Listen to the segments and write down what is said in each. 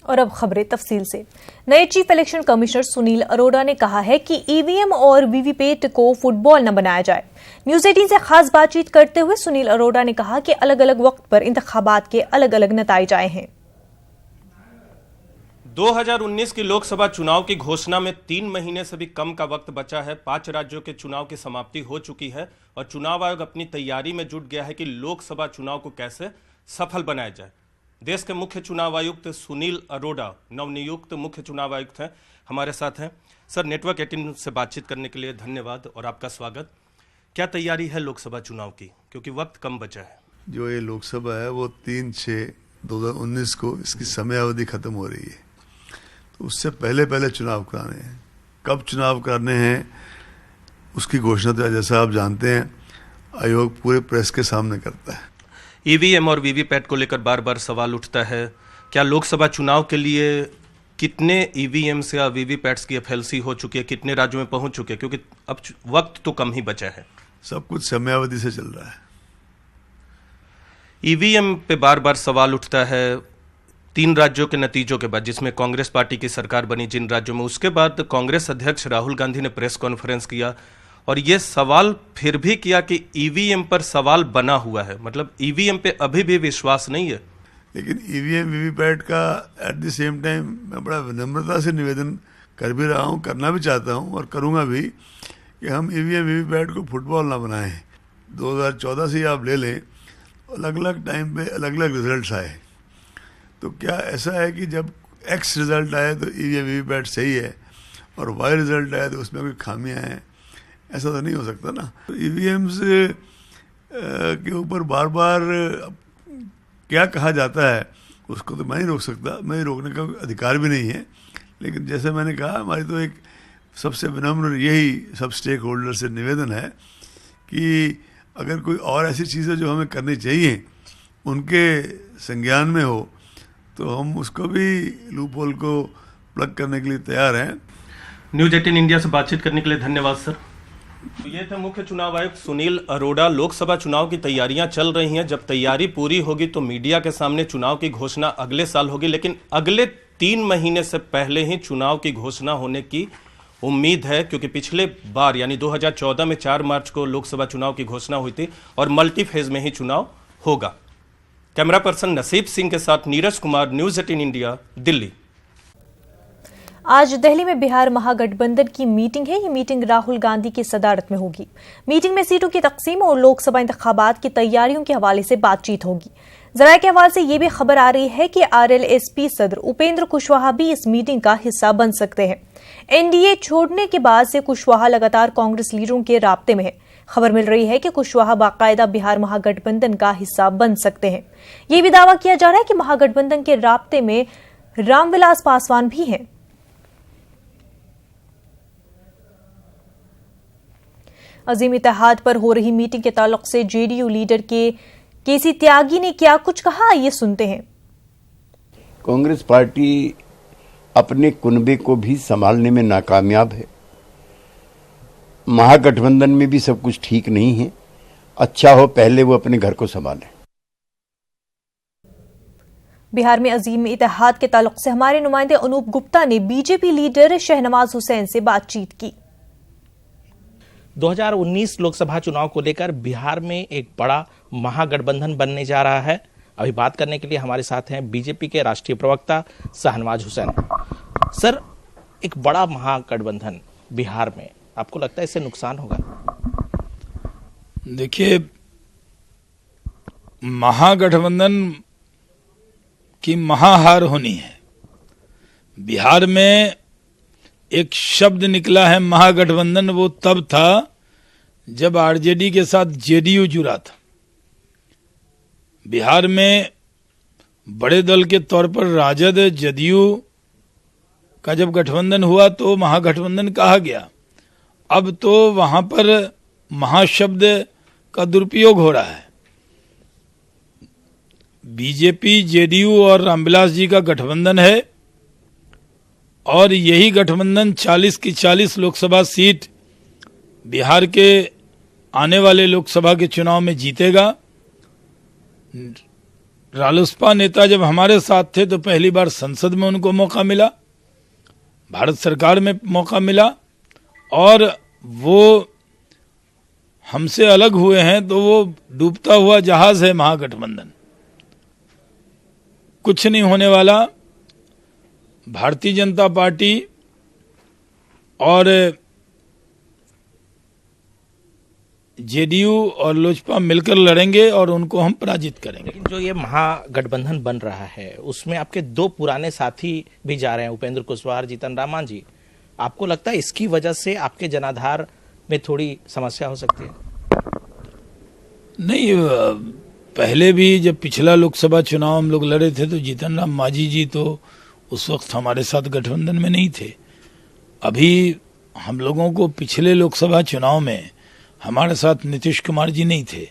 और अब खबरें तफसील से। नए chief election commissioner Sunil Arora ने कहा है कि ईवीएम और वीवीपैट को फुटबॉल न बनाया जाए। न्यूज 18 से खास बातचीत करते हुए सुनील अरोड़ा ने कहा कि अलग अलग वक्त पर इंतखाबात के अलग अलग नतीजे आए हैं। 2019 की लोकसभा चुनाव की घोषणा में 3 महीने से भी कम का वक्त बचा है। 5 राज्यों के चुनाव की समाप्ति हो चुकी है और चुनाव आयोग अपनी तैयारी में जुट गया है कि लोकसभा चुनाव को कैसे सफल बनाया जाए। देश के मुख्य चुनाव आयुक्त सुनील अरोड़ा नवनियुक्त मुख्य चुनाव आयुक्त हैं, हमारे साथ हैं। सर, नेटवर्क 18 से बातचीत करने के लिए धन्यवाद और आपका स्वागत। क्या तैयारी है लोकसभा चुनाव की, क्योंकि वक्त कम बचा है? जो ये लोकसभा है वो 3/6/2019 को इसकी समयावधि खत्म हो रही है, तो उससे पहले चुनाव कराने हैं। कब चुनाव कराने हैं उसकी घोषणा तो जैसा आप जानते हैं आयोग पूरे प्रेस के सामने करता है। ईवीएम और वीवीपैट को लेकर बार बार सवाल उठता है। क्या लोकसभा चुनाव के लिए कितने ईवीएम्स या वीवीपैट्स की एफएलसी हो चुकी है, कितने राज्यों में पहुंच चुके हैं, क्योंकि अब वक्त तो कम ही बचा है? सब कुछ समयावधि से चल रहा है। ईवीएम पे बार बार सवाल उठता है 3 राज्यों के नतीजों के बाद, जिसमें कांग्रेस पार्टी की सरकार बनी जिन राज्यों में, उसके बाद कांग्रेस अध्यक्ष राहुल गांधी ने प्रेस कॉन्फ्रेंस किया और ये सवाल फिर भी किया कि ईवीएम पर सवाल बना हुआ है, मतलब ईवीएम पे अभी भी विश्वास नहीं है। लेकिन ईवीएम वीवीपैट का एट द सेम टाइम मैं बड़ा विनम्रता से निवेदन कर भी रहा हूँ, करना भी चाहता हूँ और करूँगा भी कि हम ईवीएम वीवीपैट को फुटबॉल ना बनाएं। 2014 से आप ले लें, अलग अलग टाइम पे अलग अलग रिजल्ट्स आए, तो क्या ऐसा है कि जब एक्स रिजल्ट आए तो ईवीएम वीवीपैट सही है और वाई रिजल्ट आए तो उसमें कोई खामियां हैं? ऐसा तो नहीं हो सकता ना। तो ईवीएम्स के ऊपर बार बार क्या कहा जाता है उसको तो मैं नहीं रोक सकता, मैं रोकने का अधिकार भी नहीं है। लेकिन जैसे मैंने कहा, हमारी तो एक सबसे विनम्र यही सब स्टेक होल्डर से निवेदन है कि अगर कोई और ऐसी चीज़ें जो हमें करनी चाहिए उनके संज्ञान में हो तो हम उसको भी लूप होल को प्लग करने के लिए तैयार हैं। न्यूज 18 इंडिया से बातचीत करने के लिए धन्यवाद सर। तो ये थे मुख्य चुनाव आयुक्त सुनील अरोड़ा। लोकसभा चुनाव की तैयारियां चल रही हैं, जब तैयारी पूरी होगी तो मीडिया के सामने चुनाव की घोषणा अगले साल होगी, लेकिन अगले 3 महीने से पहले ही चुनाव की घोषणा होने की उम्मीद है, क्योंकि पिछले बार यानी 2014 में 4 मार्च को लोकसभा चुनाव की घोषणा हुई थी और मल्टी फेज में ही चुनाव होगा। कैमरा पर्सन नसीब सिंह के साथ नीरज कुमार, न्यूज 18 इंडिया, दिल्ली। आज दिल्ली में बिहार महागठबंधन की मीटिंग है। ये मीटिंग राहुल गांधी की सदारत में होगी। मीटिंग में सीटों की तकसीम और लोकसभा इंतखाबात की तैयारियों के हवाले से बातचीत होगी। जराये के हवाले से ये भी खबर आ रही है कि आरएलएसपी सदर उपेंद्र कुशवाहा भी इस मीटिंग का हिस्सा बन सकते हैं। एनडीए छोड़ने के बाद से कुशवाहा लगातार कांग्रेस लीडरों के राब्ते में है। खबर मिल रही है कि कुशवाहा बाकायदा बिहार महागठबंधन का हिस्सा बन सकते हैं। ये भी दावा किया जा रहा है कि महागठबंधन के राब्ते में रामविलास पासवान भी हैं। अजीम इत्तेहाद पर हो रही मीटिंग के ताल्लुक से जेडीयू लीडर केसी त्यागी ने क्या कुछ कहा, ये सुनते हैं। कांग्रेस पार्टी अपने कुनबे को भी संभालने में नाकामयाब है। महागठबंधन में भी सब कुछ ठीक नहीं है। अच्छा हो पहले वो अपने घर को संभालें। बिहार में अजीम इत्तेहाद के ताल्लुक से हमारे नुमाइंदे अनूप गुप्ता ने बीजेपी लीडर शहनवाज हुसैन से बातचीत की। 2019 लोकसभा चुनाव को लेकर बिहार में एक बड़ा महागठबंधन बनने जा रहा है। अभी बात करने के लिए हमारे साथ हैं बीजेपी के राष्ट्रीय प्रवक्ता शहनवाज हुसैन। सर, एक बड़ा महागठबंधन बिहार में, आपको लगता है इससे नुकसान होगा? देखिए, महागठबंधन की महाहार होनी है। बिहार में एक शब्द निकला है महागठबंधन, वो तब था जब आरजेडी के साथ जेडीयू जुड़ा था। बिहार में बड़े दल के तौर पर राजद जदयू का जब गठबंधन हुआ तो महागठबंधन कहा गया। अब तो वहां पर महाशब्द का दुरुपयोग हो रहा है। बीजेपी जेडीयू और रामविलास जी का गठबंधन है और यही गठबंधन 40 की 40 लोकसभा सीट बिहार के आने वाले लोकसभा के चुनाव में जीतेगा। रालोसपा नेता जब हमारे साथ थे तो पहली बार संसद में उनको मौका मिला, भारत सरकार में मौका मिला, और वो हमसे अलग हुए हैं तो वो डूबता हुआ जहाज है महागठबंधन, कुछ नहीं होने वाला। भारतीय जनता पार्टी और जेडीयू और लोजपा मिलकर लड़ेंगे और उनको हम पराजित करेंगे। लेकिन जो ये महागठबंधन बन रहा है उसमें आपके दो पुराने साथी भी जा रहे हैं, उपेंद्र कुशवाहा, जीतन राम मांझी। आपको लगता है इसकी वजह से आपके जनाधार में थोड़ी समस्या हो सकती है? नहीं, पहले भी जब पिछला लोकसभा चुनाव हम लोग लड़े थे तो जीतन राम मांझी जी तो उस वक्त हमारे साथ गठबंधन में नहीं थे। अभी हम लोगों को पिछले लोकसभा चुनाव में हमारे साथ नीतीश कुमार जी नहीं थे।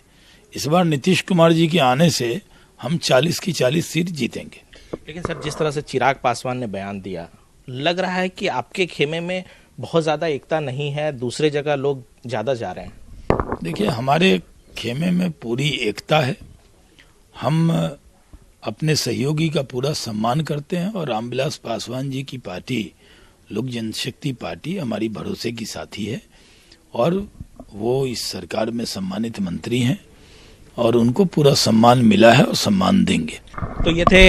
इस बार नीतीश कुमार जी के आने से हम 40 की 40 सीट जीतेंगे। लेकिन सर, जिस तरह से चिराग पासवान ने बयान दिया, लग रहा है कि आपके खेमे में बहुत ज्यादा एकता नहीं है, दूसरे जगह लोग ज्यादा जा रहे हैं। देखिए, हमारे खेमे में पूरी एकता है। हम अपने सहयोगी का पूरा सम्मान करते हैं और रामविलास पासवान जी की पार्टी लोक जनशक्ति पार्टी हमारी भरोसे की साथी है और वो इस सरकार में सम्मानित मंत्री हैं और उनको पूरा सम्मान मिला है और सम्मान देंगे। तो ये थे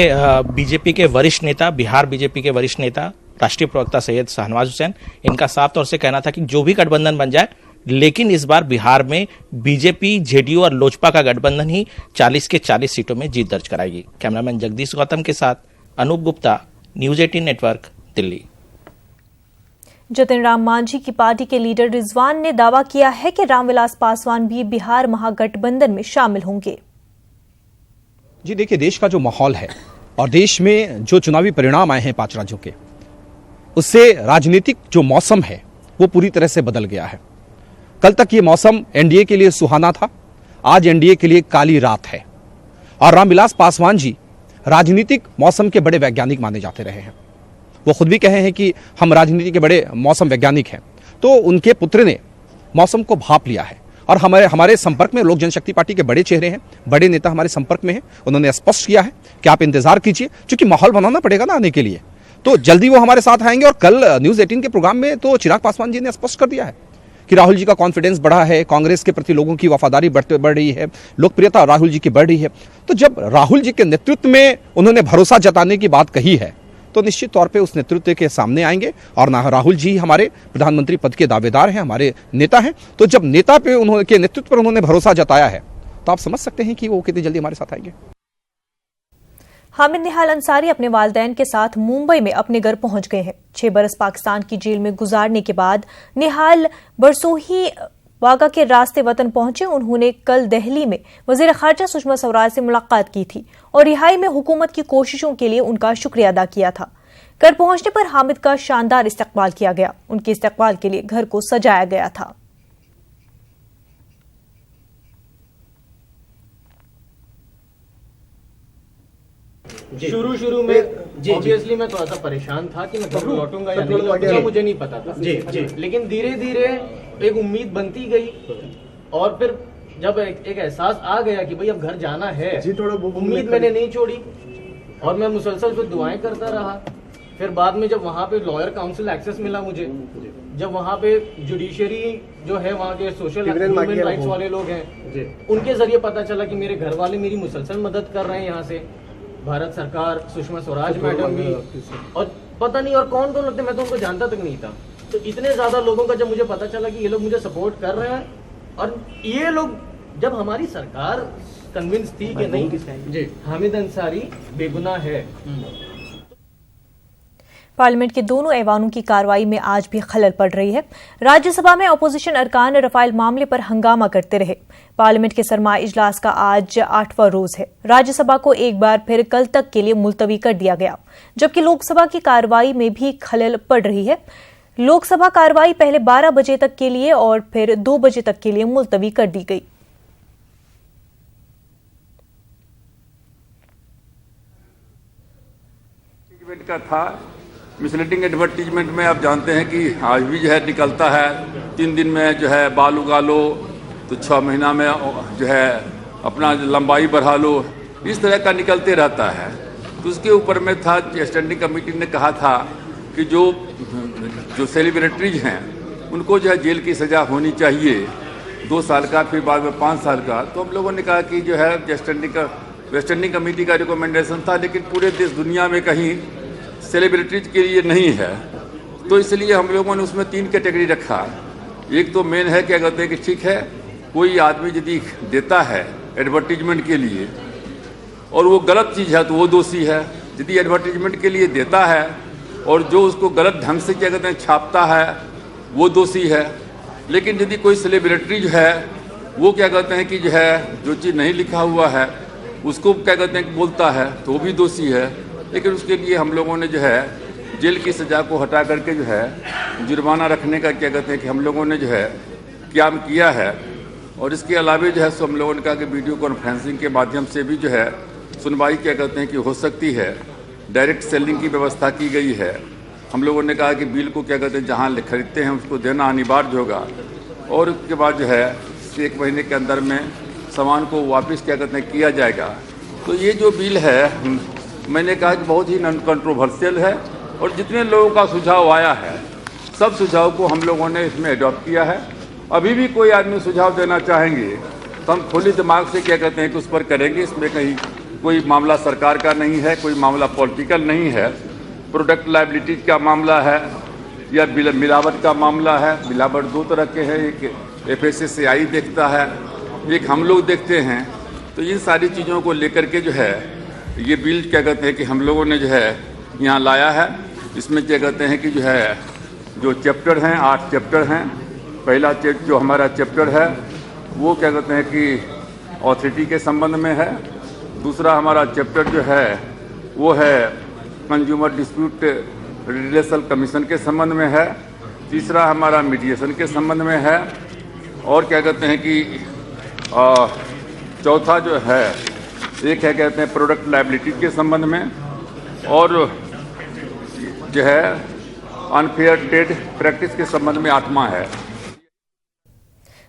बीजेपी के वरिष्ठ नेता, बिहार बीजेपी के वरिष्ठ नेता, राष्ट्रीय प्रवक्ता सैयद शाहनवाज हुसैन। इनका साफ तौर से कहना था कि जो भी गठबंधन बन जाए, लेकिन इस बार बिहार में बीजेपी, जेडीयू और लोजपा का गठबंधन ही 40 के 40 सीटों में जीत दर्ज कराएगी। कैमरामैन जगदीश गौतम के साथ अनूप गुप्ता, न्यूज 18 नेटवर्क, दिल्ली। जतिन राम मांझी की पार्टी के लीडर रिजवान ने दावा किया है कि रामविलास पासवान भी बिहार महागठबंधन में शामिल होंगे। जी देखिए, देश का जो माहौल है और देश में जो चुनावी परिणाम आए हैं 5 राज्यों के, उससे राजनीतिक जो मौसम है वो पूरी तरह से बदल गया है। कल तक ये मौसम एनडीए के लिए सुहाना था, आज एनडीए के लिए काली रात है। और रामविलास पासवान जी राजनीतिक मौसम के बड़े वैज्ञानिक माने जाते रहे हैं। वो खुद भी कहे हैं कि हम राजनीति के बड़े मौसम वैज्ञानिक हैं। तो उनके पुत्र ने मौसम को भांप लिया है और हमारे संपर्क में लोक जनशक्ति पार्टी के बड़े चेहरे हैं, बड़े नेता हमारे संपर्क में हैं। उन्होंने स्पष्ट किया है कि आप इंतजार कीजिए, क्योंकि माहौल बनाना पड़ेगा ना आने के लिए। तो जल्दी वो हमारे साथ आएंगे। और कल न्यूज 18 के प्रोग्राम में तो चिराग पासवान जी ने स्पष्ट कर दिया है कि राहुल जी का कॉन्फिडेंस बढ़ा है, कांग्रेस के प्रति लोगों की वफादारी बढ़ रही है, लोकप्रियता राहुल जी की बढ़ रही है। तो जब राहुल जी के नेतृत्व में उन्होंने भरोसा जताने की बात कही है तो निश्चित तौर पे उस नेतृत्व के सामने आएंगे। और राहुल जी हमारे प्रधानमंत्री पद के दावेदार हैं, हमारे नेता हैं। तो जब नेता पे उन्होंने नेतृत्व पर उन्होंने भरोसा जताया है तो आप समझ सकते हैं कि वो कितनी जल्दी हमारे साथ आएंगे। हामिद निहाल अंसारी अपने वालिदैन के साथ मुंबई में अपने घर पहुंच गए हैं। 6 बरस पाकिस्तान की जेल में गुजारने के बाद निहाल बरसोही वाघा के रास्ते वतन पहुंचे। उन्होंने कल दिल्ली में वजीर खारजा सुषमा स्वराज से मुलाकात की थी और रिहाई में हुकूमत की कोशिशों के लिए उनका शुक्रिया अदा किया था। घर पहुंचने पर हामिद का शानदार इस्तकबाल किया गया। उनके इस्तकबाल के लिए घर को सजाया गया था। शुरू में ऑब्वियसली मैं थोड़ा सा परेशान था कि मैं कब लौटूंगा या नहीं, मुझे नहीं पता था। लेकिन धीरे धीरे एक उम्मीद बनती गई और फिर जब एक एहसास आ गया कि भाई अब घर जाना है, उम्मीद मैंने नहीं छोड़ी और मैं मुसलसल फिर दुआएं करता रहा। फिर बाद में जब वहाँ पे लॉयर काउंसिल एक्सेस मिला मुझे, जब वहाँ पे जुडिशरी जो है वहाँ के सोशल ह्यूमन राइट्स वाले लोग हैं, उनके जरिए पता चला कि मेरे घर वाले मेरी मुसलसल मदद कर रहे हैं। यहाँ से भारत सरकार, सुषमा स्वराज मैडम भी, और पता नहीं और कौन कौन लगते, मैं तो उनको जानता तक नहीं था। तो इतने ज्यादा लोगों का जब मुझे पता चला कि ये लोग मुझे सपोर्ट कर रहे हैं, और ये लोग जब हमारी सरकार कन्विंस थी कि नहीं हामिद अंसारी बेगुनाह है। पार्लियामेंट के दोनों ऐवानों की कार्रवाई में आज भी खलल पड़ रही है। राज्यसभा में अपोजिशन अरकान रफाल मामले पर हंगामा करते रहे। पार्लियामेंट के सरमाई इजलास का आज 8वां रोज है। राज्यसभा को एक बार फिर कल तक के लिए मुलतवी कर दिया गया, जबकि लोकसभा की कार्रवाई में भी खलल पड़ रही है। लोकसभा कार्रवाई पहले 12 बजे तक के लिए और फिर 2 बजे तक के लिए मुलतवी कर दी गई। का था मिसलीडिंग एडवर्टीजमेंट में आप जानते हैं कि आज भी जो है निकलता है 3 दिन में जो है बाल उगा लो, तो 6 महीना में जो है अपना लंबाई बढ़ा लो। इस तरह का निकलते रहता है। तो उसके ऊपर में था, स्टैंडिंग कमेटी ने कहा था कि जो सेलिब्रिटीज हैं उनको जो है जेल की सज़ा होनी चाहिए, 2 साल का, फिर बाद में 5 साल का। तो हम लोगों ने कहा कि जो है स्टैंडिंग कमेटी का रिकमेंडेशन था, लेकिन पूरे देश दुनिया में कहीं सेलिब्रिटीज के लिए नहीं है। तो इसलिए हम लोगों ने उसमें 3 कैटेगरी रखा। एक तो मेन है, क्या कहते हैं कि ठीक है, कोई आदमी यदि देता है एडवर्टीजमेंट के लिए और वो गलत चीज़ है तो वो दोषी है। यदि एडवर्टीजमेंट के लिए देता है और जो उसको गलत ढंग से, क्या कहते हैं, छापता है, वो दोषी है। लेकिन यदि कोई सेलिब्रिटी जो है वो, क्या कहते हैं कि जो है जो चीज़ नहीं लिखा हुआ है उसको, क्या कहते हैं कि बोलता है, तो वो भी दोषी है। लेकिन उसके लिए हम लोगों ने जो है जेल की सज़ा को हटा करके जो है जुर्माना रखने का, क्या कहते हैं कि हम लोगों ने जो है काम किया है। और इसके अलावे जो है सो हम लोगों ने कहा कि वीडियो कॉन्फ्रेंसिंग के माध्यम से भी जो है सुनवाई, क्या कहते हैं कि हो सकती है। डायरेक्ट सेलिंग की व्यवस्था की गई है। हम लोगों ने कहा कि बिल को, क्या कहते हैं, जहाँ खरीदते हैं उसको देना अनिवार्य होगा और उसके बाद जो है 1 महीने के अंदर में सामान को वापस, क्या कहते हैं, किया जाएगा। तो ये जो बिल है, मैंने कहा कि बहुत ही नॉन कंट्रोवर्शियल है और जितने लोगों का सुझाव आया है सब सुझाव को हम लोगों ने इसमें अडॉप्ट किया है। अभी भी कोई आदमी सुझाव देना चाहेंगे तो हम खुले दिमाग से, क्या कहते हैं कि उस पर करेंगे। इसमें कहीं कोई मामला सरकार का नहीं है, कोई मामला पॉलिटिकल नहीं है, प्रोडक्ट लायबिलिटीज का मामला है या मिलावट का मामला है। मिलावट 2 तरह के हैं, एक FSSAI देखता है, एक हम लोग देखते हैं। तो इन सारी चीज़ों को लेकर के जो है ये बिल, क्या कहते हैं कि हम लोगों ने जो है यहाँ लाया है। इसमें, क्या कहते हैं कि जो है जो चैप्टर हैं, 8 चैप्टर हैं। पहला जो हमारा चैप्टर है वो, क्या कहते हैं कि ऑथोरिटी के संबंध में है। दूसरा हमारा चैप्टर जो है वो है कंज्यूमर डिस्प्यूट रिलेशन कमीशन के संबंध में है। तीसरा हमारा मीडिएशन के संबंध में है। और, क्या कहते हैं कि चौथा जो है एक है, कहते हैं, प्रोडक्ट लायबिलिटी के संबंध में। और जो है अनफेयर ट्रेड प्रैक्टिस के संबंध में 8वां है।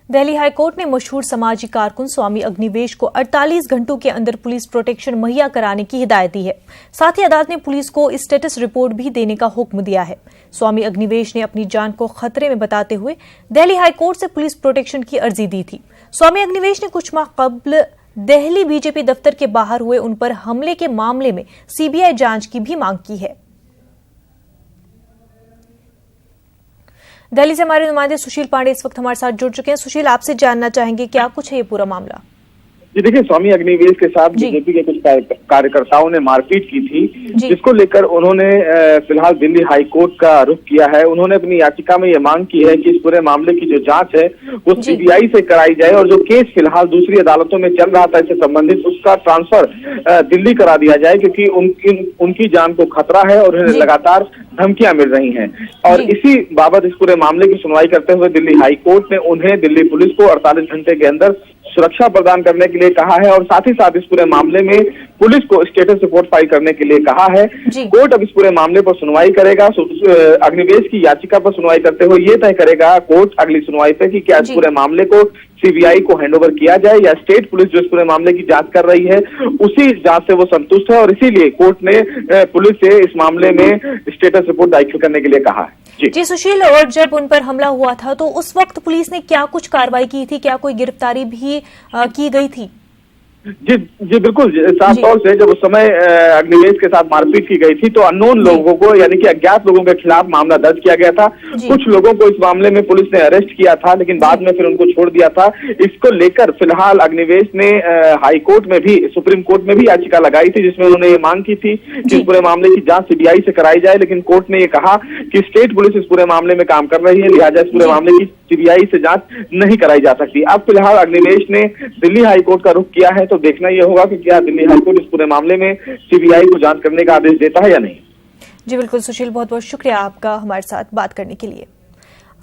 दिल्ली हाईकोर्ट ने मशहूर समाजी कारकुन स्वामी अग्निवेश को 48 घंटों के अंदर पुलिस प्रोटेक्शन मुहैया कराने की हिदायत दी है। साथ ही अदालत ने पुलिस को स्टेटस रिपोर्ट भी देने का हुक्म दिया है। स्वामी अग्निवेश ने अपनी जान को खतरे में बताते हुए दिल्ली हाईकोर्ट से पुलिस प्रोटेक्शन की अर्जी दी थी। स्वामी अग्निवेश ने कुछ माह कबल दिल्ली बीजेपी दफ्तर के बाहर हुए उन पर हमले के मामले में CBI जांच की भी मांग की है। दिल्ली से हमारे नुमाइंदे सुशील पांडे इस वक्त हमारे साथ जुड़ चुके हैं। सुशील, आपसे जानना चाहेंगे क्या कुछ है ये पूरा मामला? जी देखिए, स्वामी अग्निवेश के साथ बीजेपी के कुछ कार्यकर्ताओं ने मारपीट की थी, जिसको लेकर उन्होंने फिलहाल दिल्ली हाईकोर्ट का रुख किया है। उन्होंने अपनी याचिका में ये मांग की है कि इस पूरे मामले की जो जांच है वो CBI से कराई जाए और जो केस फिलहाल दूसरी अदालतों में चल रहा था इससे संबंधित, उसका ट्रांसफर दिल्ली करा दिया जाए, क्योंकि उनकी जान को खतरा है और उन्हें लगातार धमकियां मिल रही हैं। और इसी बाबत इस पूरे मामले की सुनवाई करते हुए दिल्ली हाईकोर्ट ने उन्हें दिल्ली पुलिस को 48 घंटे के अंदर सुरक्षा प्रदान करने के लिए कहा है और साथ ही साथ इस पूरे मामले में पुलिस को स्टेटस रिपोर्ट फाइल करने के लिए कहा है। कोर्ट अब इस पूरे मामले पर सुनवाई करेगा। अग्निवेश की याचिका पर सुनवाई करते हुए ये तय करेगा कोर्ट अगली सुनवाई पे कि क्या इस पूरे मामले को CBI को हैंडओवर किया जाए या स्टेट पुलिस जो इस पूरे मामले की जांच कर रही है उसी जांच से वो संतुष्ट है। और इसीलिए कोर्ट ने पुलिस से इस मामले में स्टेटस रिपोर्ट दाखिल करने के लिए कहा है। जी सुशील, और जब उन पर हमला हुआ था तो उस वक्त पुलिस ने क्या कुछ कार्रवाई की थी? क्या कोई गिरफ्तारी भी की गई थी? जी बिल्कुल, साफ तौर से जब उस समय अग्निवेश के साथ मारपीट की गई थी तो अननोन लोगों को, यानी कि अज्ञात लोगों के खिलाफ मामला दर्ज किया गया था। कुछ लोगों को इस मामले में पुलिस ने अरेस्ट किया था, लेकिन बाद में फिर उनको छोड़ दिया था। इसको लेकर फिलहाल अग्निवेश ने हाई कोर्ट में भी, सुप्रीम कोर्ट में भी याचिका लगाई थी, जिसमें उन्होंने ये मांग की थी कि इस पूरे मामले की जांच CBI से कराई जाए। लेकिन कोर्ट ने ये कहा कि स्टेट पुलिस इस पूरे मामले में काम कर रही है, लिहाजा इस पूरे मामले की CBI से जांच नहीं कराई जा सकती। अब फिलहाल अग्निवेश ने दिल्ली हाईकोर्ट का रुख किया है, तो देखना यह होगा कि क्या दिल्ली हाईकोर्ट इस पूरे मामले में CBI को जांच करने का आदेश देता है या नहीं। जी बिल्कुल सुशील, बहुत बहुत शुक्रिया आपका हमारे साथ बात करने के लिए।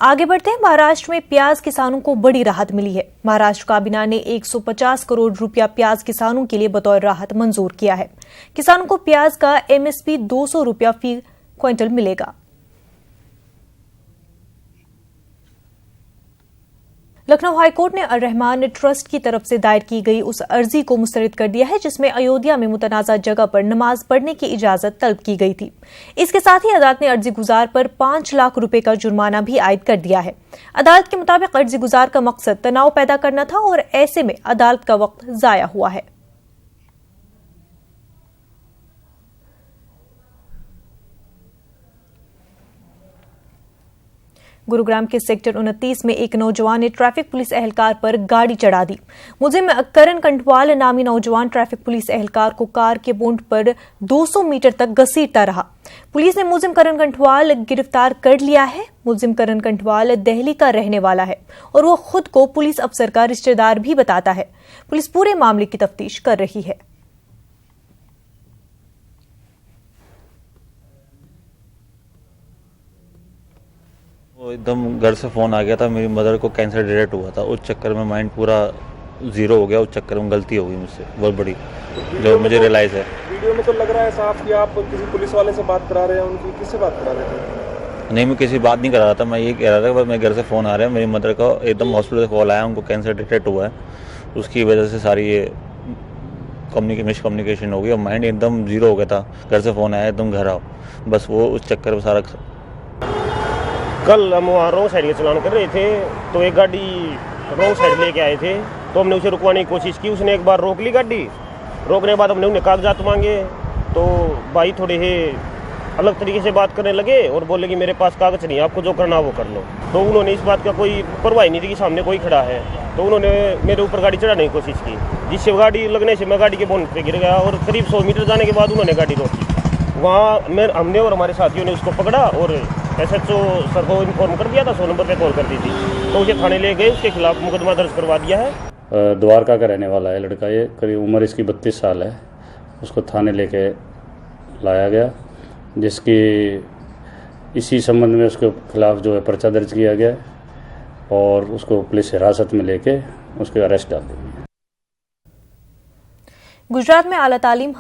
आगे बढ़ते हैं। महाराष्ट्र में प्याज किसानों को बड़ी राहत मिली है। महाराष्ट्र काबीना ने 150 करोड़ रुपया प्याज किसानों के लिए बतौर राहत मंजूर किया है। किसानों को प्याज का MSP 200 रुपया फी क्विंटल मिलेगा। लखनऊ हाईकोर्ट ने अर्रहमान ट्रस्ट की तरफ से दायर की गई उस अर्जी को मुस्तरद कर दिया है जिसमें अयोध्या में मुतनाज़ा जगह पर नमाज पढ़ने की इजाजत तलब की गई थी। इसके साथ ही अदालत ने अर्जी गुजार पर 5 लाख रुपए का जुर्माना भी आयद कर दिया है। अदालत के मुताबिक अर्जी गुजार का मकसद तनाव पैदा करना था और ऐसे में अदालत का वक्त जाया हुआ है। गुरुग्राम के सेक्टर 29 में एक नौजवान ने ट्रैफिक पुलिस एहलकार पर गाड़ी चढ़ा दी। मुलजिम करण कंठवाल नामी नौजवान ट्रैफिक पुलिस एहलकार को कार के बोनट पर 200 मीटर तक घसीटता रहा। पुलिस ने मुलजिम करण कंठवाल गिरफ्तार कर लिया है। मुलजिम करण कंठवाल दिल्ली का रहने वाला है और वो खुद को पुलिस अफसर का रिश्तेदार भी बताता है। पुलिस पूरे मामले की तफ्तीश कर रही है। वो एकदम घर से फ़ोन आ गया था, मेरी मदर को कैंसर डिटेक्ट हुआ था। उस चक्कर में माइंड पूरा ज़ीरो हो गया। उस चक्कर में गलती हो गई मुझसे बहुत बड़ी, जो मुझे रियलाइज़ है। वीडियो में तो लग रहा है साहब कि आप किसी पुलिस वाले से बात करा रहे हैं। उनकी किससे बात करा रहे थे? नहीं, मैं किसी बात नहीं करा रहा था। मैं ये कह रहा था कि मेरे घर से फ़ोन आ रहा है, मेरी मदर को एकदम हॉस्पिटल से कॉल आया, उनको कैंसर डिटेक्ट हुआ है। उसकी वजह से सारी ये मिसकम्युनिकेशन हो गई और माइंड एकदम ज़ीरो हो गया था। घर से फ़ोन आया, एकदम घर आओ, बस वो उस चक्कर में सारा। कल हम वहाँ रोंग साइड का चलान कर रहे थे तो एक गाड़ी रोंग साइड लेके आए थे, तो हमने उसे रुकवाने की कोशिश की। उसने एक बार रोक ली गाड़ी। रोकने के बाद हमने उन्हें कागजात मांगे तो भाई थोड़े ही अलग तरीके से बात करने लगे और बोले कि मेरे पास कागज नहीं, आपको जो करना वो कर लो। तो उन्होंने इस बात का कोई परवाह नहीं थी कि सामने कोई खड़ा है, तो उन्होंने मेरे ऊपर गाड़ी चढ़ाने की कोशिश की, जिससे गाड़ी लगने से मैं गाड़ी के बोनट पे गिर गया और करीब 100 मीटर जाने के बाद उन्होंने गाड़ी रोकी। वहाँ हमने और हमारे साथियों ने उसको पकड़ा और SHO सर को इन्फॉर्म कर दिया था, 100 नंबर पे कॉल कर दी थी, तो उसे थाने ले गए। उसके खिलाफ मुकदमा दर्ज करवा दिया है। द्वारका का रहने वाला है लड़का, ये करीब उम्र इसकी 32 साल है। उसको थाने लेके लाया गया, जिसकी इसी संबंध में उसके खिलाफ जो है पर्चा दर्ज किया गया और उसको पुलिस हिरासत में लेके उसके अरेस्ट डाल दी। गुजरात में आला तालीम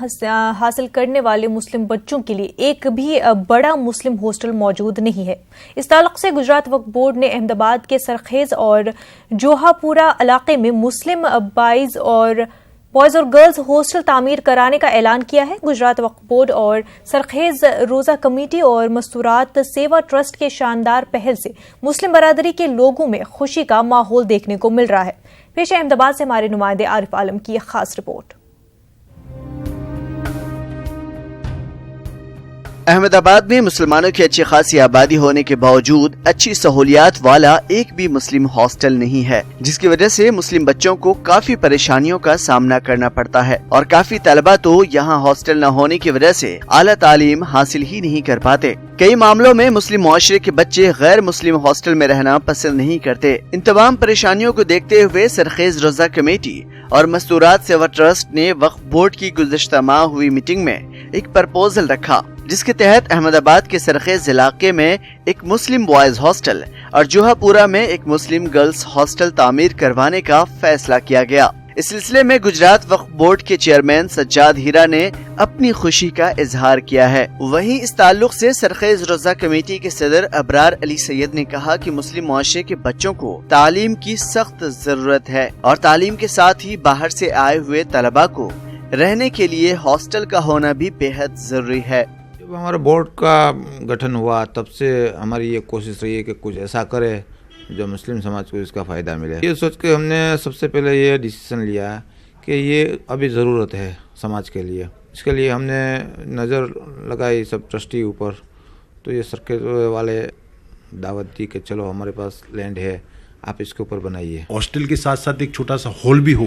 हासिल करने वाले मुस्लिम बच्चों के लिए एक भी बड़ा मुस्लिम हॉस्टल मौजूद नहीं है। इस ताल्लुक से गुजरात वक्फ बोर्ड ने अहमदाबाद के सरखेज और जोहापुरा इलाके में मुस्लिम बॉयज और गर्ल्स हॉस्टल तामीर कराने का ऐलान किया है। गुजरात वक्फ बोर्ड और सरखेज रोजा कमेटी और मस्तूरात सेवा ट्रस्ट के शानदार पहल से मुस्लिम बरादरी के लोगों में खुशी का माहौल देखने को मिल रहा है। पेश है अहमदाबाद से हमारे नुमाइंदे आरिफ आलम की एक खास रिपोर्ट। अहमदाबाद में मुसलमानों की अच्छी खासी आबादी होने के बावजूद अच्छी सहूलियात वाला एक भी मुस्लिम हॉस्टल नहीं है, जिसकी वजह से मुस्लिम बच्चों को काफी परेशानियों का सामना करना पड़ता है और काफी तलबा तो यहाँ हॉस्टल न होने की वजह से आला तालीम हासिल ही नहीं कर पाते। कई मामलों में मुस्लिम मुआशरे के बच्चे गैर मुस्लिम हॉस्टल में रहना पसंद नहीं करते। इन तमाम परेशानियों को देखते हुए सरखेज रोजा कमेटी और मस्तूरात सेवा ट्रस्ट ने वक्फ बोर्ड की गुज़िश्ता माह हुई मीटिंग में एक प्रपोजल रखा, जिसके तहत अहमदाबाद के सरखेज इलाके में एक मुस्लिम बॉयज हॉस्टल और जोहापुरा में एक मुस्लिम गर्ल्स हॉस्टल तामीर करवाने का फैसला किया गया। इस सिलसिले में गुजरात वक्फ बोर्ड के चेयरमैन सज्जाद हीरा ने अपनी खुशी का इजहार किया है। वहीं इस ताल्लुक से सरखेज रोजा कमेटी के सदर अबरार अली सैयद ने कहा कि मुस्लिम मुआशरे के बच्चों को तालीम की सख्त जरूरत है और तालीम के साथ ही बाहर से आए हुए तलबा को रहने के लिए हॉस्टल का होना भी बेहद जरूरी है। जब हमारे बोर्ड का गठन हुआ तब से हमारी ये कोशिश रही है कि कुछ ऐसा करे जो मुस्लिम समाज को इसका फ़ायदा मिले। ये सोच के हमने सबसे पहले ये डिसीजन लिया कि ये अभी ज़रूरत है समाज के लिए। इसके लिए हमने नज़र लगाई सब ट्रस्टी ऊपर, तो ये सरखेज वाले दावत दी कि चलो हमारे पास लैंड है, आप इसके ऊपर बनाइए। हॉस्टल के साथ साथ एक छोटा सा हॉल भी हो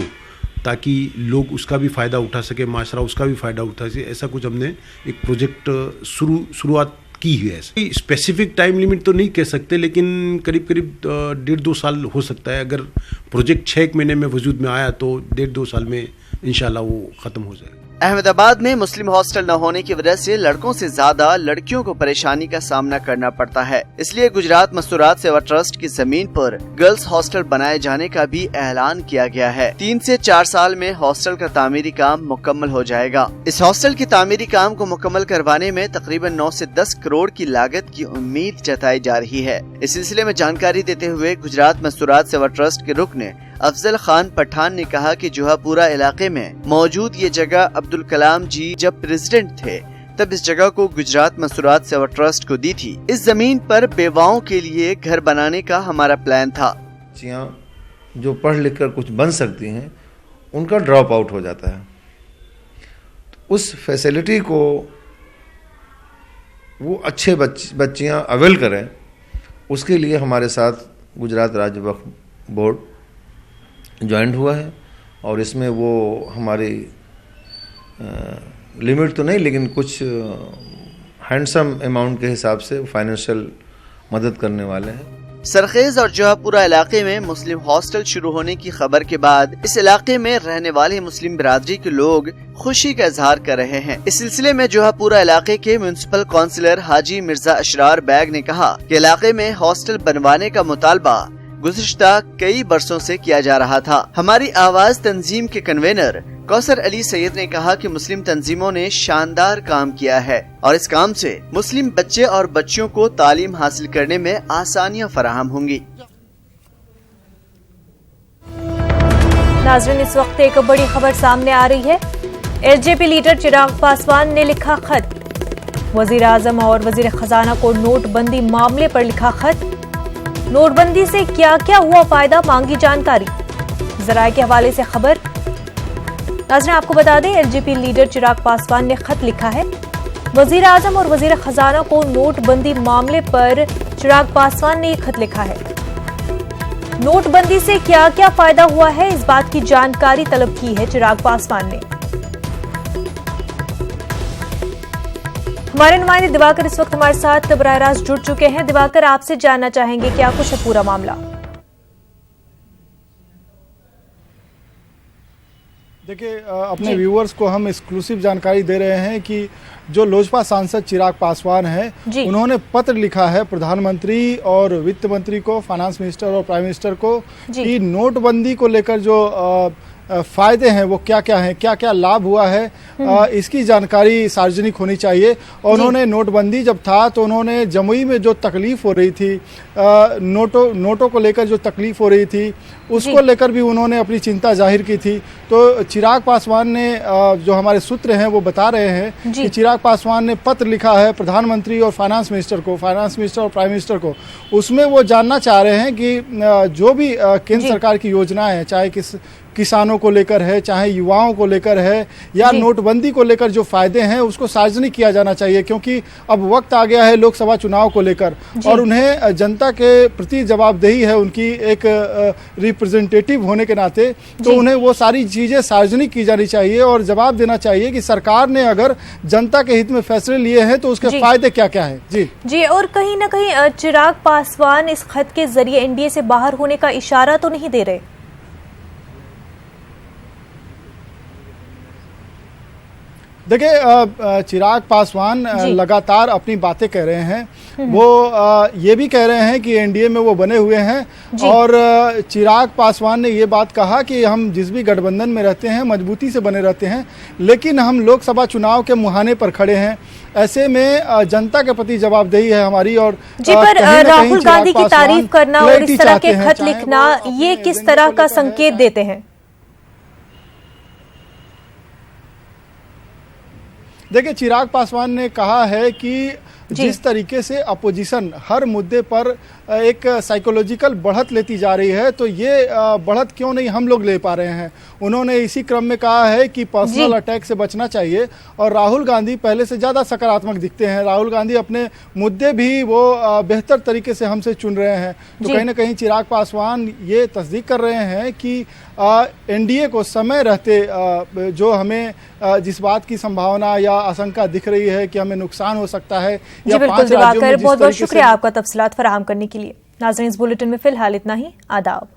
ताकि लोग उसका भी फ़ायदा उठा सके, माशरा उसका भी फ़ायदा उठा सके। ऐसा कुछ हमने एक प्रोजेक्ट शुरुआत की है। स्पेसिफिक टाइम लिमिट तो नहीं कह सकते, लेकिन करीब करीब 1.5-2 साल हो सकता है। अगर प्रोजेक्ट 6 महीने में वजूद में आया तो 1.5-2 साल में इंशाल्लाह वो ख़त्म हो जाएगा। अहमदाबाद में मुस्लिम हॉस्टल न होने की वजह से लड़कों से ज्यादा लड़कियों को परेशानी का सामना करना पड़ता है। इसलिए गुजरात मस्तूरात सेवा ट्रस्ट की जमीन पर गर्ल्स हॉस्टल बनाए जाने का भी ऐलान किया गया है। 3 से 4 साल में हॉस्टल का तामीरी काम मुकम्मल हो जाएगा। इस हॉस्टल की तामीरी काम को मुकम्मल करवाने में तकरीबन 9 से 10 करोड़ की लागत की उम्मीद जताई जा रही है। इस सिलसिले में जानकारी देते हुए गुजरात मस्तूरात सेवा ट्रस्ट के रुकन अफजल खान पठान ने कहा कि जोहापुरा इलाके में मौजूद ये जगह अब्दुल कलाम जी जब प्रेसिडेंट थे तब इस जगह को गुजरात मस्तूरात सेवा ट्रस्ट को दी थी। इस जमीन पर बेवाओं के लिए घर बनाने का हमारा प्लान था। जो पढ़ लिख कर कुछ बन सकती हैं उनका ड्रॉप आउट हो जाता है। तो उस फैसिलिटी को वो अच्छे बच्चियां अवेल करें, उसके लिए हमारे साथ गुजरात राज्य वक्फ बोर्ड ज्वाइंट हुआ है और इसमें वो हमारी लिमिट तो नहीं लेकिन कुछ हैंडसम अमाउंट के हिसाब से फाइनेंशियल मदद करने वाले हैं। सरखेज और जोहापुरा इलाके में मुस्लिम हॉस्टल शुरू होने की खबर के बाद इस इलाके में रहने वाले मुस्लिम बिरादरी के लोग खुशी का इजहार कर रहे हैं। इस सिलसिले में जोहापुरा इलाके के म्युनिसिपल काउंसिलर हाजी मिर्जा अशरार बैग ने कहा कि इलाके में हॉस्टल बनवाने का मुतालबा गुज़िश्ता कई बरसों से किया जा रहा था। हमारी आवाज तंजीम के कन्वेनर कौसर अली सैयद ने कहा कि मुस्लिम तंजीमों ने शानदार काम किया है और इस काम से मुस्लिम बच्चे और बच्चियों को तालीम हासिल करने में आसानियां फराहम होंगी। नाज़रीन, इस वक्त एक बड़ी खबर सामने आ रही है। एलजेपी लीडर चिराग पासवान ने लिखा खत। वजीर आजम और वजीर खजाना को नोटबंदी मामले पर लिखा खत। नोटबंदी से क्या क्या हुआ फायदा, मांगी जानकारी। जराये के हवाले से खबर। नाज़रीन, आपको बता दें एलजेपी लीडर चिराग पासवान ने खत लिखा है। वजीर आजम और वजीर खजाना को नोटबंदी मामले पर चिराग पासवान ने ये खत लिखा है। नोटबंदी से क्या क्या फायदा हुआ है, इस बात की जानकारी तलब की है चिराग पासवान ने। हमारे नुमाइंदे दिवाकर इस वक्त हमारे साथ बराह रास्त जुड़ चुके हैं। दिवाकर, आपसे जानना चाहेंगे क्या कुछ है पूरा मामला। देखिए, अपने व्यूअर्स को हम एक्सक्लूसिव जानकारी दे रहे हैं कि जो लोजपा सांसद चिराग पासवान है उन्होंने पत्र लिखा है प्रधानमंत्री और वित्त मंत्री को, फाइनेंस मिनिस्टर और प्राइम मिनिस्टर को कि नोटबंदी को लेकर जो फायदे हैं वो क्या क्या हैं, क्या क्या लाभ हुआ है, इसकी जानकारी सार्वजनिक होनी चाहिए। और उन्होंने नोटबंदी जब था तो उन्होंने जमुई में जो तकलीफ हो रही थी, नोटों को लेकर जो तकलीफ हो रही थी उसको लेकर भी उन्होंने अपनी चिंता जाहिर की थी। तो चिराग पासवान ने जो हमारे सूत्र हैं वो बता रहे हैं कि चिराग पासवान ने पत्र लिखा है प्रधानमंत्री और फाइनेंस मिनिस्टर को, फाइनेंस मिनिस्टर और प्राइम मिनिस्टर को। उसमें वो जानना चाह रहे हैं कि जो भी केंद्र सरकार की योजनाएं हैं, चाहे किसानों को लेकर है, चाहे युवाओं को लेकर है या नोटबंदी को लेकर जो फायदे हैं उसको सार्वजनिक किया जाना चाहिए, क्योंकि अब वक्त आ गया है लोकसभा चुनाव को लेकर और उन्हें जनता के प्रति जवाबदेही है उनकी एक रिप्रेजेंटेटिव होने के नाते। तो उन्हें वो सारी चीज़ें सार्वजनिक की जानी चाहिए और जवाब देना चाहिए कि सरकार ने अगर जनता के हित में फैसले लिए हैं तो उसके फायदे क्या क्या है। जी, और कहीं ना कहीं चिराग पासवान इस खत के जरिए एनडीए से बाहर होने का इशारा तो नहीं दे रहे। देखिए, चिराग पासवान लगातार अपनी बातें कह रहे हैं। वो ये भी कह रहे हैं कि एनडीए में वो बने हुए हैं और चिराग पासवान ने ये बात कहा कि हम जिस भी गठबंधन में रहते हैं मजबूती से बने रहते हैं, लेकिन हम लोकसभा चुनाव के मुहाने पर खड़े हैं। ऐसे में जनता के प्रति जवाबदेही है हमारी। और पर राहुल गांधी की तारीफ करना और इस तरह के खत लिखना, ये किस तरह का संकेत देते हैं? देखिए, चिराग पासवान ने कहा है कि जिस तरीके से अपोजिशन हर मुद्दे पर एक साइकोलॉजिकल बढ़त लेती जा रही है, तो ये बढ़त क्यों नहीं हम लोग ले पा रहे हैं। उन्होंने इसी क्रम में कहा है कि पर्सनल अटैक से बचना चाहिए और राहुल गांधी पहले से ज़्यादा सकारात्मक दिखते हैं। राहुल गांधी अपने मुद्दे भी वो बेहतर तरीके से हमसे चुन रहे हैं। तो कहीं ना कहीं चिराग पासवान ये तस्दीक कर रहे हैं कि एनडीए को समय रहते जो हमें जिस बात की संभावना या आशंका दिख रही है कि हमें नुकसान हो सकता है या 5 राज्यों में, बहुत बहुत शुक्रिया आपका तफसीलात फराहम करने के लिए। नाज़रीन, इस बुलेटिन में फिलहाल इतना ही। आदाब।